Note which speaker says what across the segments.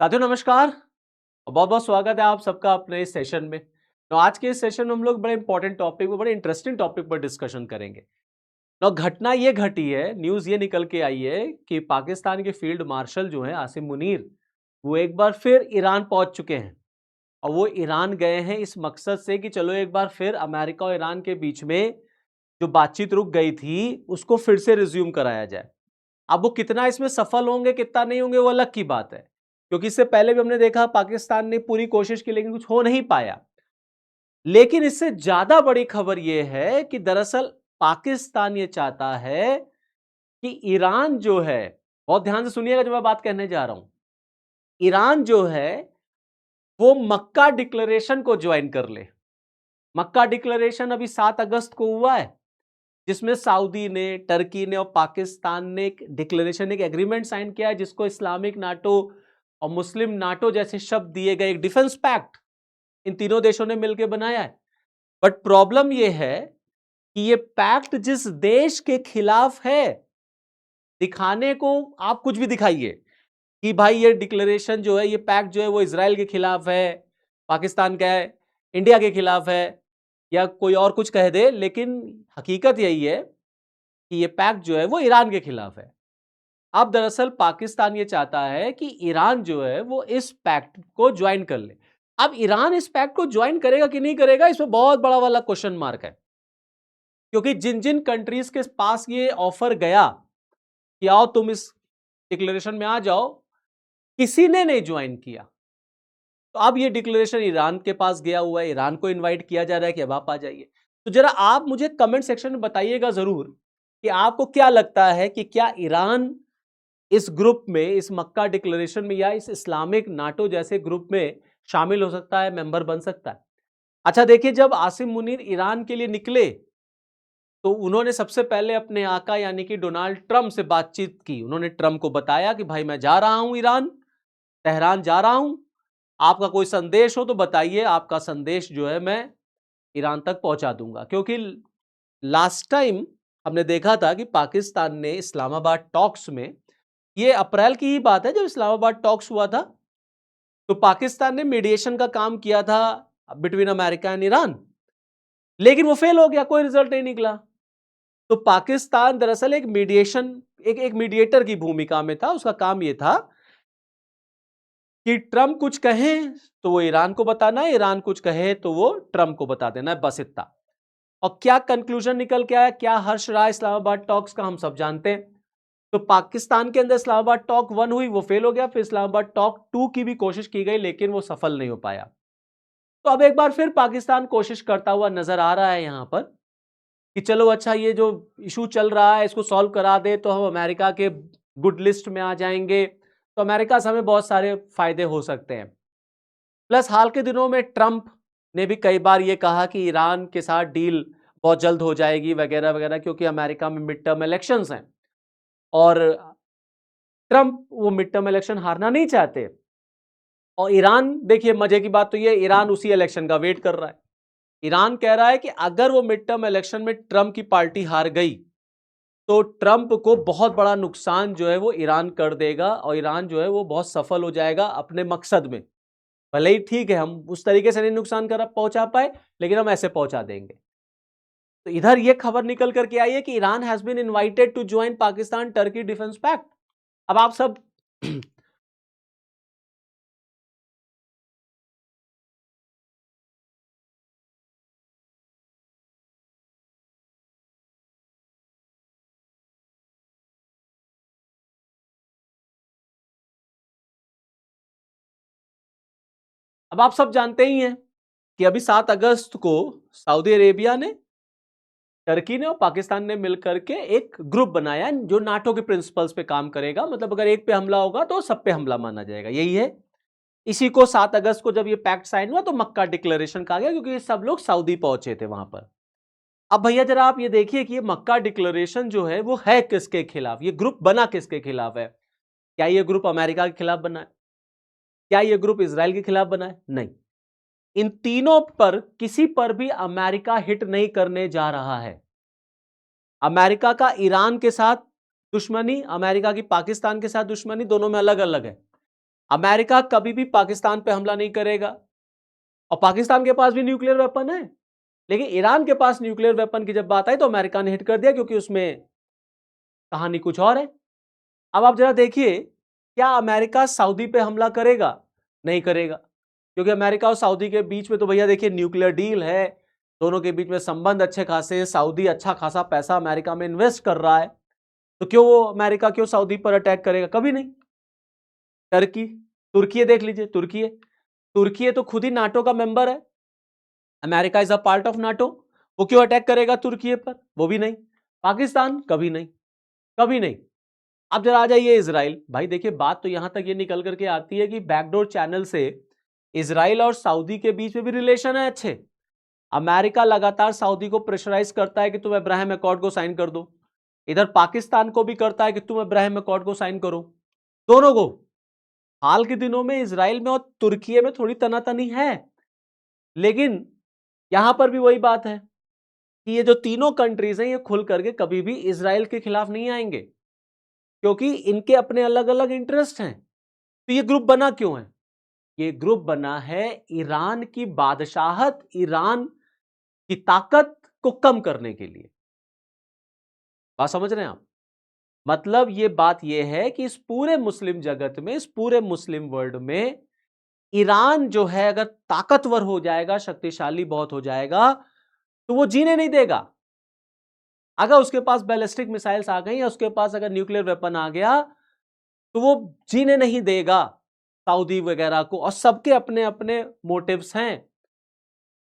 Speaker 1: साथियों नमस्कार। बहुत बहुत स्वागत है आप सबका अपने इस सेशन में। तो आज के इस सेशन में हम लोग बड़े इंपॉर्टेंट टॉपिक पर, बड़े इंटरेस्टिंग टॉपिक पर डिस्कशन करेंगे। तो घटना ये घटी है, न्यूज़ ये निकल के आई है कि पाकिस्तान के फील्ड मार्शल जो है आसिम मुनीर, वो एक बार फिर ईरान पहुंच चुके हैं। और वो ईरान गए हैं इस मकसद से कि चलो एक बार फिर अमेरिका और ईरान के बीच में जो बातचीत रुक गई थी उसको फिर से रिज्यूम कराया जाए। अब वो कितना इसमें सफल होंगे कितना नहीं होंगे वो अलग की बात है, क्योंकि इससे पहले भी हमने देखा पाकिस्तान ने पूरी कोशिश की लेकिन कुछ हो नहीं पाया। लेकिन इससे ज्यादा बड़ी खबर यह है कि दरअसल पाकिस्तान ये चाहता है कि ईरान जो है, बहुत ध्यान से सुनिएगा जो मैं बात कहने जा रहा हूं, ईरान जो है वो मक्का डिक्लेरेशन को ज्वाइन कर ले। मक्का डिक्लेरेशन अभी 7 अगस्त को हुआ है, जिसमें सऊदी ने, टर्की ने और पाकिस्तान ने एक डिक्लेरेशन, एक एग्रीमेंट साइन किया है जिसको इस्लामिक नाटो और मुस्लिम नाटो जैसे शब्द दिए गए, एक डिफेंस पैक्ट इन तीनों देशों ने मिलकर बनाया है। बट प्रॉब्लम यह है कि ये पैक्ट जिस देश के खिलाफ है, दिखाने को आप कुछ भी दिखाइए कि भाई ये डिक्लेरेशन जो है, ये पैक्ट जो है वो इजराइल के खिलाफ है, पाकिस्तान का है, इंडिया के खिलाफ है, या कोई और कुछ कह दे, लेकिन हकीकत यही है कि ये पैक्ट जो है वो ईरान के खिलाफ है। अब दरअसल पाकिस्तान ये चाहता है कि ईरान जो है वो इस पैक्ट को ज्वाइन कर ले। अब ईरान इस पैक्ट को ज्वाइन करेगा कि नहीं करेगा, इसमें बहुत बड़ा वाला क्वेश्चन मार्क है, क्योंकि जिन जिन कंट्रीज के पास ये ऑफर गया कि आओ तुम इस डिक्लेरेशन में आ जाओ, किसी ने नहीं ज्वाइन किया। तो अब ये डिक्लेरेशन ईरान के पास गया हुआ है, ईरान को इनवाइट किया जा रहा है कि अब आप आ जाइए। तो जरा आप मुझे कमेंट सेक्शन में बताइएगा जरूर कि आपको क्या लगता है कि क्या ईरान इस ग्रुप में, इस मक्का डिक्लेरेशन में या इस इस्लामिक नाटो जैसे ग्रुप में शामिल हो सकता है, मेंबर बन सकता है। अच्छा देखिए, जब आसिम मुनीर ईरान के लिए निकले तो उन्होंने सबसे पहले अपने आका यानी कि डोनाल्ड ट्रंप से बातचीत की। उन्होंने ट्रंप को बताया कि भाई मैं जा रहा हूं ईरान, तेहरान जा रहा हूं, आपका कोई संदेश हो तो बताइए, आपका संदेश जो है मैं ईरान तक पहुंचा दूंगा। क्योंकि लास्ट टाइम हमने देखा था कि पाकिस्तान ने इस्लामाबाद टॉक्स में, ये अप्रैल की ही बात है जब इस्लामाबाद टॉक्स हुआ था, तो पाकिस्तान ने मीडिएशन का काम किया था बिटवीन अमेरिका एंड ईरान, लेकिन वो फेल हो गया, कोई रिजल्ट नहीं निकला। तो पाकिस्तान दरअसल एक मीडिएशन, एक मीडिएटर की भूमिका में था। उसका काम यह था कि ट्रंप कुछ कहे तो वो ईरान को बताना है, ईरान कुछ कहे तो वो ट्रंप को बता देना है, बस इतना। और क्या कंक्लूजन निकल के आया, क्या हर्ष रहा इस्लामाबाद टॉक्स का, हम सब जानते हैं। तो पाकिस्तान के अंदर इस्लामाबाद टॉक 1 हुई, वो फेल हो गया। फिर इस्लामाबाद टॉक 2 की भी कोशिश की गई लेकिन वो सफल नहीं हो पाया। तो अब एक बार फिर पाकिस्तान कोशिश करता हुआ नजर आ रहा है यहां पर कि चलो अच्छा, ये जो इशू चल रहा है इसको सॉल्व करा दे तो हम अमेरिका के गुड लिस्ट में आ जाएंगे, तो अमेरिका से हमें बहुत सारे फायदे हो सकते हैं। प्लस हाल के दिनों में ट्रंप ने भी कई बार ये कहा कि ईरान के साथ डील बहुत जल्द हो जाएगी वगैरह वगैरह, क्योंकि अमेरिका में मिड टर्म इलेक्शंस हैं और ट्रंप वो मिड टर्म इलेक्शन हारना नहीं चाहते। और ईरान, देखिए मजे की बात तो ये, ईरान उसी इलेक्शन का वेट कर रहा है। ईरान कह रहा है कि अगर वो मिड टर्म इलेक्शन में ट्रंप की पार्टी हार गई तो ट्रंप को बहुत बड़ा नुकसान जो है वो ईरान कर देगा और ईरान जो है वो बहुत सफल हो जाएगा अपने मकसद में। भले ही ठीक है हम उस तरीके से नहीं नुकसान कर पहुंचा पाए, लेकिन हम ऐसे पहुंचा देंगे। तो इधर ये खबर निकल करके आई है कि Iran has been invited to join Pakistan Turkey defence pact. अब आप सब अब आप सब जानते ही हैं कि अभी 7 अगस्त को सऊदी अरेबिया ने, टर्की ने और पाकिस्तान ने मिलकर के एक ग्रुप बनाया है जो नाटो के प्रिंसिपल्स पे काम करेगा। मतलब अगर एक पे हमला होगा तो सब पे हमला माना जाएगा, यही है। इसी को 7 अगस्त को जब ये पैक्ट साइन हुआ तो मक्का डिक्लेरेशन कहा गया, क्योंकि ये सब लोग सऊदी पहुंचे थे वहां पर। अब भैया जरा आप ये देखिए कि ये मक्का डिक्लेरेशन जो है वो है किसके खिलाफ, ये ग्रुप बना किसके खिलाफ है। क्या ये ग्रुप अमेरिका के खिलाफ बना है? क्या ये ग्रुप इसराइल के खिलाफ बना है? नहीं। इन तीनों पर किसी पर भी अमेरिका हिट नहीं करने जा रहा है। अमेरिका का ईरान के साथ दुश्मनी, अमेरिका की पाकिस्तान के साथ दुश्मनी, दोनों में अलग अलग है। अमेरिका कभी भी पाकिस्तान पे हमला नहीं करेगा, और पाकिस्तान के पास भी न्यूक्लियर वेपन है, लेकिन ईरान के पास न्यूक्लियर वेपन की जब बात आई तो अमेरिका ने हिट कर दिया, क्योंकि उसमें कहानी कुछ और है। अब आप जरा देखिए, क्या अमेरिका सऊदी पे हमला करेगा? नहीं करेगा, क्योंकि अमेरिका और सऊदी के बीच में तो भैया देखिए न्यूक्लियर डील है, दोनों के बीच में संबंध अच्छे खासे हैं, सऊदी अच्छा खासा पैसा अमेरिका में इन्वेस्ट कर रहा है, तो क्यों वो अमेरिका क्यों सऊदी पर अटैक करेगा? कभी नहीं। टर्की, तुर्की देख लीजिए, तुर्की तो खुद ही नाटो का मेंबर है, America is a part of NATO, वो क्यों अटैक करेगा तुर्की पर? वो भी नहीं। पाकिस्तान, कभी नहीं, कभी नहीं। अब जरा आ जाइए इजराइल। भाई देखिए, बात तो यहां तक ये निकल करके आती है कि बैकडोर चैनल से इजराइल और सऊदी के बीच में भी रिलेशन है अच्छे। अमेरिका लगातार सऊदी को प्रेशराइज करता है कि तुम अब्राहम अकॉर्ड को साइन कर दो, इधर पाकिस्तान को भी करता है कि तुम अब्राहम अकॉर्ड को साइन करो, दोनों को। हाल के दिनों में इजराइल में और तुर्की में थोड़ी तनातनी है, लेकिन यहां पर भी वही बात है कि ये जो तीनों कंट्रीज हैं ये खुल करके कभी भी इजराइल के खिलाफ नहीं आएंगे, क्योंकि इनके अपने अलग अलग इंटरेस्ट हैं। तो ये ग्रुप बना क्यों है? ये ग्रुप बना है ईरान की बादशाहत, ईरान की ताकत को कम करने के लिए। बात समझ रहे हैं आप? मतलब ये बात ये है कि इस पूरे मुस्लिम जगत में, इस पूरे मुस्लिम वर्ल्ड में ईरान जो है अगर ताकतवर हो जाएगा, शक्तिशाली बहुत हो जाएगा, तो वो जीने नहीं देगा। अगर उसके पास बैलिस्टिक मिसाइल्स आ गई या उसके पास अगर न्यूक्लियर वेपन आ गया, तो वो जीने नहीं देगा सऊदी वगैरह को। और सबके अपने अपने मोटिव्स हैं।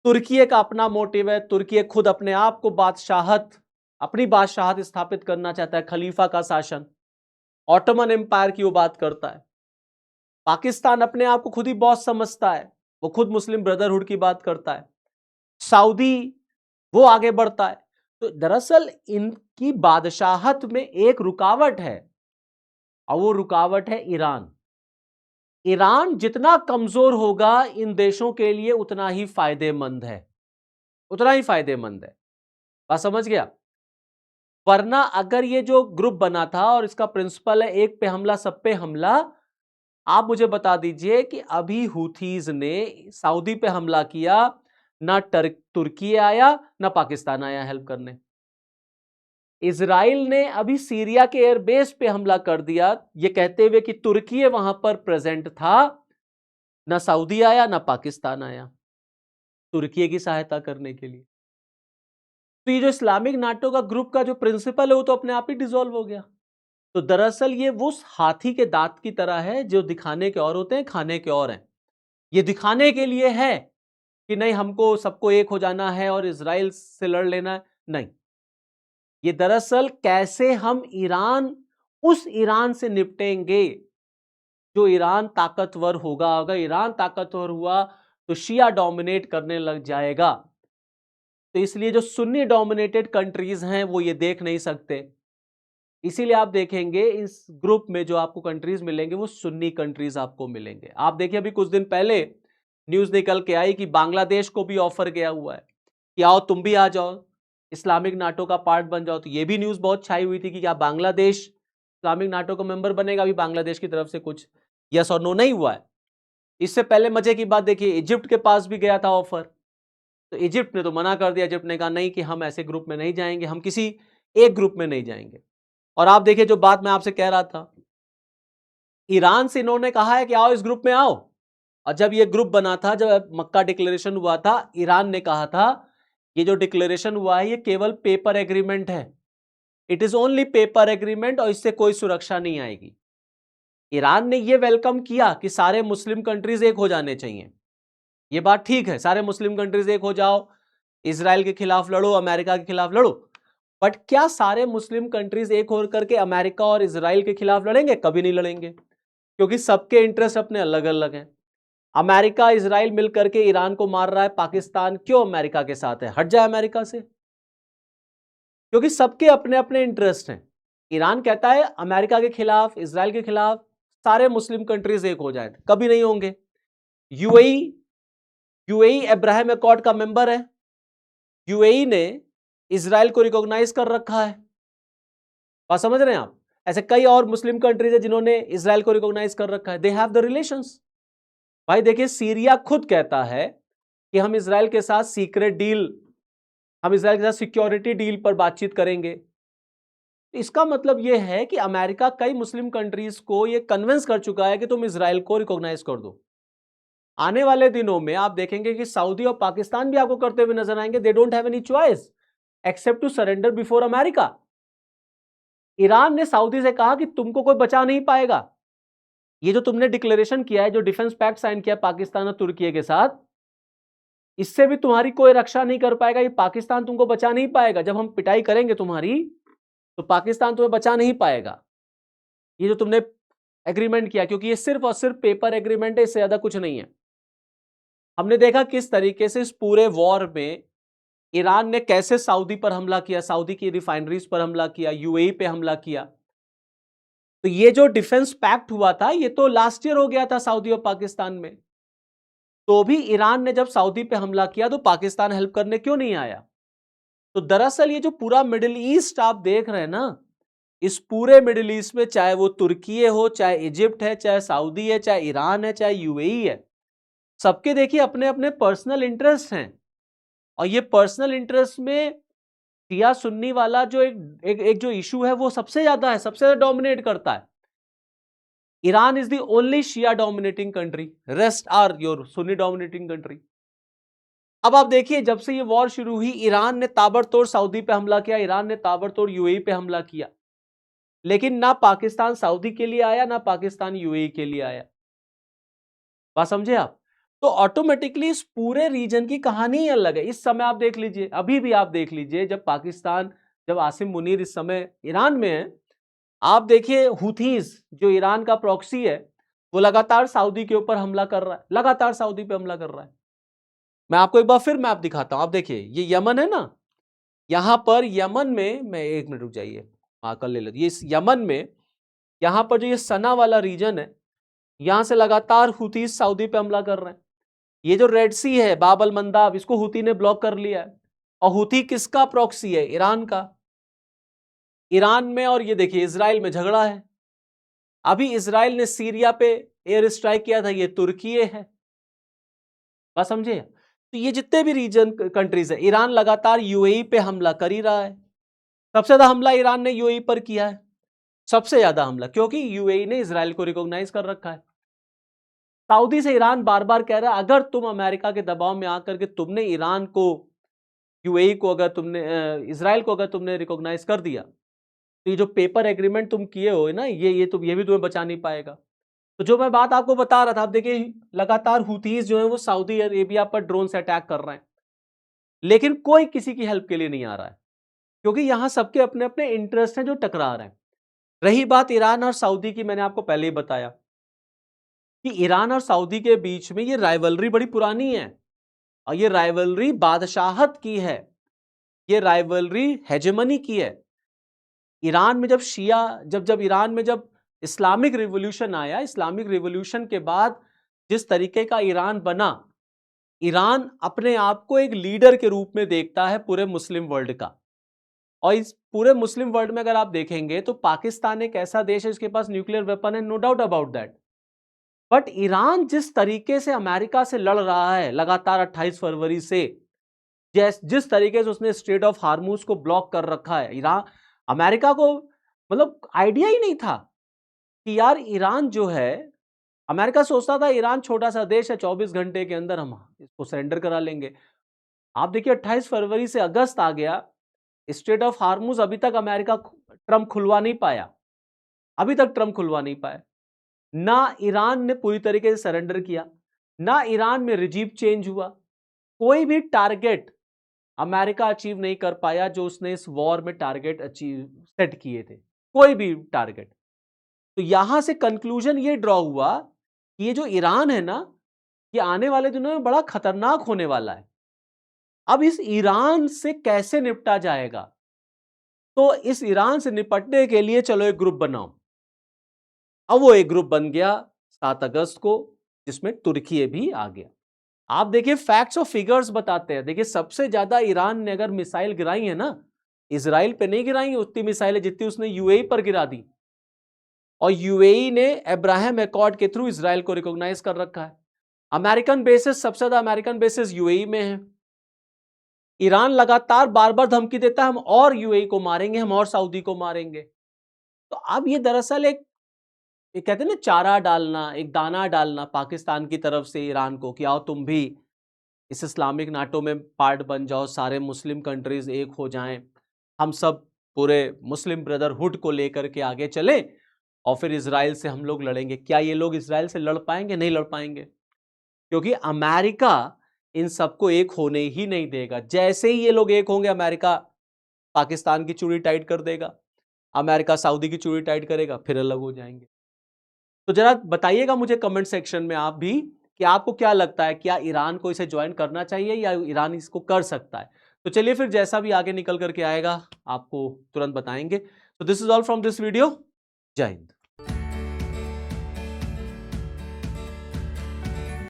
Speaker 1: तुर्की का अपना मोटिव है, तुर्की खुद अपने आप को बादशाहत, अपनी बादशाहत स्थापित करना चाहता है, खलीफा का शासन, ऑटोमन एम्पायर की वो बात करता है। पाकिस्तान अपने आप को खुद ही बॉस समझता है, वो खुद मुस्लिम ब्रदरहुड की बात करता है। सऊदी वो आगे बढ़ता है। तो दरअसल इनकी बादशाहत में एक रुकावट है, और वो रुकावट है ईरान। ईरान जितना कमजोर होगा इन देशों के लिए उतना ही फायदेमंद है, उतना ही फायदेमंद है। बात समझ गया? वरना अगर ये जो ग्रुप बना था और इसका प्रिंसिपल है एक पे हमला सब पे हमला, आप मुझे बता दीजिए कि अभी हुथीज ने सऊदी पे हमला किया, ना तुर्की आया ना पाकिस्तान आया हेल्प करने। इजराइल ने अभी सीरिया के एयरबेस पे हमला कर दिया, ये कहते हुए कि तुर्की वहां पर प्रेजेंट था, ना सऊदी आया ना पाकिस्तान आया तुर्की की सहायता करने के लिए। तो ये जो इस्लामिक नाटो का ग्रुप का जो प्रिंसिपल है वो तो अपने आप ही डिसॉल्व हो गया। तो दरअसल ये वो हाथी के दांत की तरह है, जो दिखाने के और होते हैं, खाने के और हैं। ये दिखाने के लिए है कि नहीं हमको सबको एक हो जाना है और इजराइल से लड़ लेना है, नहीं। ये दरअसल कैसे हम ईरान, उस ईरान से निपटेंगे जो ईरान ताकतवर होगा। अगर ईरान ताकतवर हुआ तो शिया डोमिनेट करने लग जाएगा। तो इसलिए जो सुन्नी डोमिनेटेड कंट्रीज हैं वो ये देख नहीं सकते। इसीलिए आप देखेंगे इस ग्रुप में जो आपको कंट्रीज मिलेंगे वो सुन्नी कंट्रीज आपको मिलेंगे। आप देखिए अभी कुछ दिन पहले न्यूज निकल के आई कि बांग्लादेश को भी ऑफर गया हुआ है कि आओ तुम भी आ जाओ, इस्लामिक नाटो का पार्ट बन जाओ। तो ये भी न्यूज बहुत छाई हुई थी कि क्या बांग्लादेश इस्लामिक नाटो का मेंबर बनेगा। अभी बांग्लादेश की तरफ से कुछ यस और नो नहीं हुआ है। इससे पहले मजे की बात देखिए, इजिप्ट के पास भी गया था ऑफर, तो इजिप्ट ने तो मना कर दिया। इजिप्ट ने कहा नहीं कि हम ऐसे ग्रुप में नहीं जाएंगे, हम किसी एक ग्रुप में नहीं जाएंगे। और आप देखिए जो बात मैं आपसे कह रहा था, ईरान से इन्होंने कहा है कि आओ इस ग्रुप में आओ। और जब ये ग्रुप बना था, जब मक्का डिक्लेरेशन हुआ था, ईरान ने कहा था ये जो डिक्लेरेशन हुआ है ये केवल पेपर एग्रीमेंट है, it is only paper agreement, और इससे कोई सुरक्षा नहीं आएगी। ईरान ने ये वेलकम किया कि सारे मुस्लिम कंट्रीज एक हो जाने चाहिए। ये बात ठीक है, सारे मुस्लिम कंट्रीज एक हो जाओ, इजराइल के खिलाफ लड़ो, अमेरिका के खिलाफ लड़ो। बट क्या सारे मुस्लिम कंट्रीज एक होकर के अमेरिका और इजराइल के खिलाफ लड़ेंगे? कभी नहीं लड़ेंगे, क्योंकि सबके इंटरेस्ट अपने अलग अलग हैं। अमेरिका इजराइल मिलकर के ईरान को मार रहा है, पाकिस्तान क्यों अमेरिका के साथ है? हट जाए अमेरिका से, क्योंकि सबके अपने अपने इंटरेस्ट हैं। ईरान कहता है अमेरिका के खिलाफ, इजराइल के खिलाफ सारे मुस्लिम कंट्रीज एक हो जाए, कभी नहीं होंगे। यूएई यूएई अब्राहम अकॉर्ड का मेंबर है, यूएई ने इजराइल को रिकॉग्नाइज कर रखा है। बात समझ रहे हैं आप? ऐसे कई और मुस्लिम कंट्रीज है जिन्होंने इजराइल को रिकॉग्नाइज कर रखा है, दे हैव द रिलेशंस। भाई देखिए, सीरिया खुद कहता है कि हम इजराइल के साथ सीक्रेट डील, हम इजराइल के साथ सिक्योरिटी डील पर बातचीत करेंगे। इसका मतलब यह है कि अमेरिका कई मुस्लिम कंट्रीज को यह कन्विंस कर चुका है कि तुम इजराइल को रिकॉग्नाइज कर दो। आने वाले दिनों में आप देखेंगे कि सऊदी और पाकिस्तान भी आपको करते हुए नजर आएंगे। They don't have any choice except to surrender before America. Iran ने सऊदी से कहा कि तुमको कोई बचा नहीं पाएगा। ये जो तुमने डिक्लेरेशन किया है, जो डिफेंस पैक्ट साइन किया पाकिस्तान और तुर्की के साथ, इससे भी तुम्हारी कोई रक्षा नहीं कर पाएगा। ये पाकिस्तान तुमको बचा नहीं पाएगा। जब हम पिटाई करेंगे तुम्हारी, तो पाकिस्तान तुम्हें बचा नहीं पाएगा। ये जो तुमने एग्रीमेंट किया, क्योंकि ये सिर्फ और सिर्फ पेपर एग्रीमेंट है, इससे ज्यादा कुछ नहीं है। हमने देखा किस तरीके से इस पूरे वॉर में ईरान ने कैसे सऊदी पर हमला किया, सऊदी की रिफाइनरीज पर हमला किया, यूएई पे हमला किया। तो ये जो डिफेंस पैक्ट हुआ था, ये तो लास्ट ईयर हो गया था सऊदी और पाकिस्तान में। तो भी ईरान ने जब सऊदी पे हमला किया तो पाकिस्तान हेल्प करने क्यों नहीं आया? तो दरअसल ये जो पूरा मिडिल ईस्ट आप देख रहे हैं ना, इस पूरे मिडिल ईस्ट में चाहे वो तुर्की हो, चाहे इजिप्ट है, चाहे सऊदी है, चाहे ईरान है, चाहे यूएई है, सबके देखिए अपने अपने पर्सनल इंटरेस्ट हैं। और ये पर्सनल इंटरेस्ट में शिया सुन्नी वाला जो एक जो इशू है वो सबसे ज्यादा है, सबसे ज्यादा डोमिनेट करता है। Iran is the only Shia dominating country, rest are your Sunni dominating country. अब आप देखिए, जब से ये वॉर शुरू हुई, ईरान ने ताबड़तोड़ सऊदी पे हमला किया, ईरान ने ताबड़तोड़ यूएई पे हमला किया, लेकिन ना पाकिस्तान सऊदी के लिए आया, ना पाकिस्तान यूएई के लिए आया। बात समझे आप? तो ऑटोमेटिकली इस पूरे रीजन की कहानी अलग है। इस समय आप देख लीजिए, अभी भी आप देख लीजिए, जब पाकिस्तान, जब आसिम मुनीर इस समय ईरान में है, आप देखिए हुथीज जो ईरान का प्रॉक्सी है, वो लगातार सऊदी के ऊपर हमला कर रहा है, लगातार सऊदी पे हमला कर रहा है। मैं आपको एक बार फिर मैप दिखाता हूं। आप देखिए, ये यमन है ना, यहां पर यमन में, मैं एक मिनट रुक जाइए, कल ले लो, ये यमन में यहां पर जो ये सना वाला रीजन है, यहां से लगातार हुथीज सऊदी पे हमला कर रहे हैं। ये जो रेड सी है, बाब अल मंदाब, इसको हुती ने ब्लॉक कर लिया है। और हुती किसका प्रॉक्सी है? ईरान का। ईरान में और ये देखिए इजराइल में झगड़ा है। अभी इजराइल ने सीरिया पे एयर स्ट्राइक किया था, ये तुर्की है। बात समझे? तो ये जितने भी रीजन कंट्रीज है, ईरान लगातार यूएई पे हमला कर ही रहा है। सबसे ज्यादा हमला ईरान ने यूएई पर किया है, सबसे ज्यादा हमला, क्योंकि यूएई ने इजराइल को रिकॉग्नाइज कर रखा है। सऊदी से ईरान बार बार कह रहा है, अगर तुम अमेरिका के दबाव में आकर के तुमने ईरान को, यूएई को, अगर तुमने इजराइल को अगर तुमने रिकॉग्नाइज कर दिया, तो ये जो पेपर एग्रीमेंट तुम किए हो ना, ये भी तुम्हें बचा नहीं पाएगा। तो जो मैं बात आपको बता रहा था, आप देखिए लगातार हुतीज जो है वो सऊदी अरेबिया पर ड्रोन से अटैक कर रहे हैं, लेकिन कोई किसी की हेल्प के लिए नहीं आ रहा है, क्योंकि यहां सबके अपने अपने इंटरेस्ट हैं जो टकरा रहे हैं। रही बात ईरान और सऊदी की, मैंने आपको पहले ही बताया कि ईरान और सऊदी के बीच में ये राइवलरी बड़ी पुरानी है, और ये राइवलरी बादशाहत की है, ये राइवलरी हेजेमनी की है। ईरान में जब शिया, जब ईरान में जब इस्लामिक रिवॉल्यूशन आया, इस्लामिक रिवॉल्यूशन के बाद जिस तरीके का ईरान बना, ईरान अपने आप को एक लीडर के रूप में देखता है पूरे मुस्लिम वर्ल्ड का। और इस पूरे मुस्लिम वर्ल्ड में अगर आप देखेंगे तो पाकिस्तान एक ऐसा देश है जिसके पास न्यूक्लियर वेपन है, no doubt about that. But Iran जिस तरीके से अमेरिका से लड़ रहा है लगातार 28 फरवरी से, जिस तरीके से उसने स्ट्रेट ऑफ हार्मूज को ब्लॉक कर रखा है, ईरान, अमेरिका को मतलब आइडिया ही नहीं था कि यार ईरान जो है, अमेरिका सोचता था ईरान छोटा सा देश है, 24 घंटे के अंदर हम इसको सरेंडर करा लेंगे। आप देखिए 28 फरवरी से अगस्त आ गया, स्ट्रेट ऑफ हार्मूज अभी तक अमेरिका, ट्रंप खुलवा नहीं पाया, अभी तक ट्रंप खुलवा नहीं पाया। ना ईरान ने पूरी तरीके से सरेंडर किया, ना ईरान में रिजीम चेंज हुआ, कोई भी टारगेट अमेरिका अचीव नहीं कर पाया जो उसने इस वॉर में टारगेट अचीव सेट किए थे, कोई भी टारगेट। तो यहां से कंक्लूजन ये ड्रॉ हुआ कि ये जो ईरान है ना, ये आने वाले दिनों में बड़ा खतरनाक होने वाला है। अब इस ईरान से कैसे निपटा जाएगा? तो इस ईरान से निपटने के लिए चलो एक ग्रुप बनाओ। अब वो एक ग्रुप बन गया 7 अगस्त को, जिसमें तुर्की भी आ गया। आप देखिए फैक्ट्स और फिगर्स बताते हैं। देखिए सबसे ज्यादा ईरान ने अगर मिसाइल गिराई है ना, इजराइल पे नहीं गिराई उतनी मिसाइलें जितनी उसने यूएई पर गिरा दी। और यूएई ने अब्राहम एकॉर्ड के थ्रू इजराइल को रिकॉग्नाइज कर रखा है। अमेरिकन बेसिस, सबसे ज्यादा अमेरिकन बेसिस यूएई में है। ईरान लगातार बार बार धमकी देता है हम और यूएई को मारेंगे, हम और सऊदी को मारेंगे। तो अब ये दरअसल ये कहते हैं ना चारा डालना, एक दाना डालना पाकिस्तान की तरफ से ईरान को कि आओ तुम भी इस इस्लामिक नाटो में पार्ट बन जाओ, सारे मुस्लिम कंट्रीज एक हो जाएं, हम सब पूरे मुस्लिम ब्रदरहुड को लेकर के आगे चले और फिर इजराइल से हम लोग लड़ेंगे। क्या ये लोग इजराइल से लड़ पाएंगे? नहीं लड़ पाएंगे, क्योंकि अमेरिका इन सबको एक होने ही नहीं देगा। जैसे ही ये लोग एक होंगे, अमेरिका पाकिस्तान की चूड़ी टाइट कर देगा, अमेरिका सऊदी की चूड़ी टाइट करेगा, फिर अलग हो जाएंगे। तो जरा बताइएगा मुझे कमेंट सेक्शन में आप भी कि आपको क्या लगता है, क्या ईरान को इसे ज्वाइन करना चाहिए या ईरान इसको कर सकता है? तो चलिए फिर जैसा भी आगे निकल करके आएगा आपको तुरंत बताएंगे। तो this is all from this video. जय हिंद।